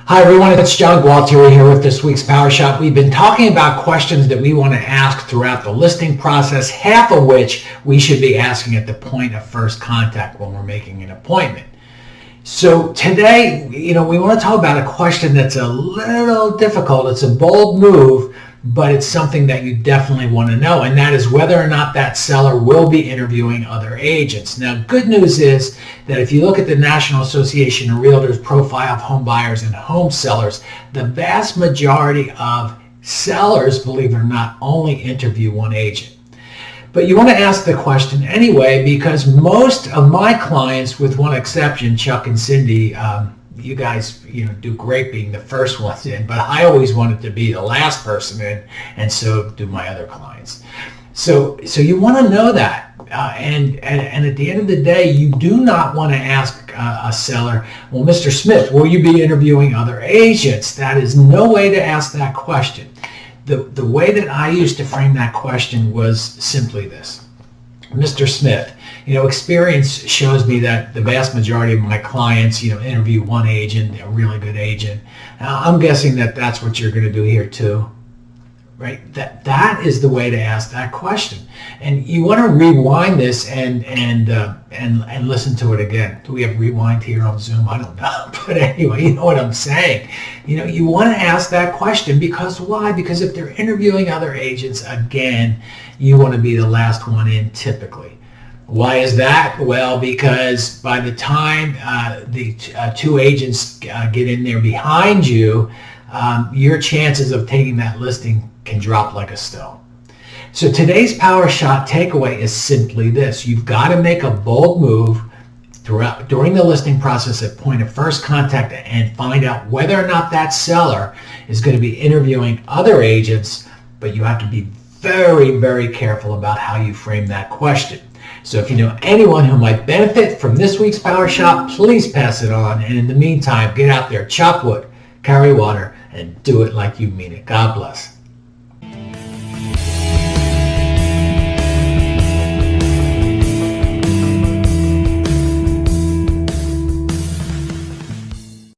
Hi everyone, it's John Gualtieri here with this week's PowerShot. We've been talking about questions that we want to ask throughout the listing process, half of which we should be asking at the point of first contact when we're making an appointment. So today, we want to talk about a question that's a little difficult. It's a bold move, but it's something that you definitely want to know, and that is whether or not that seller will be interviewing other agents. Now, good news is that if you look at the National Association of Realtors profile of home buyers and home sellers, the vast majority of sellers, believe it or not, only interview one agent. But you want to ask the question anyway, because most of my clients, with one exception, Chuck and Cindy, you guys, do great being the first ones in, but I always wanted to be the last person in, and so do my other clients. So you want to know that, and at the end of the day, you do not want to ask a seller, well, Mr. Smith, will you be interviewing other agents? That is no way to ask that question. The way that I used to frame that question was simply this: Mr. Smith, experience shows me that the vast majority of my clients, interview one agent, a really good agent. I'm guessing that that's what you're going to do here too, right? That is the way to ask that question. And you want to rewind this and listen to it again. Do we have rewind here on Zoom? I don't know. But anyway, you know what I'm saying. You want to ask that question because why? Because if they're interviewing other agents, again, you want to be the last one in typically. Why is that? Well, because by the time the two agents get in there behind you, your chances of taking that listing can drop like a stone. So today's PowerShot takeaway is simply this: you've got to make a bold move during the listing process at point of first contact and find out whether or not that seller is going to be interviewing other agents, but you have to be very, very careful about how you frame that question. So if you know anyone who might benefit from this week's PowerShot, please pass it on. And in the meantime, get out there, chop wood, carry water, and do it like you mean it. God bless.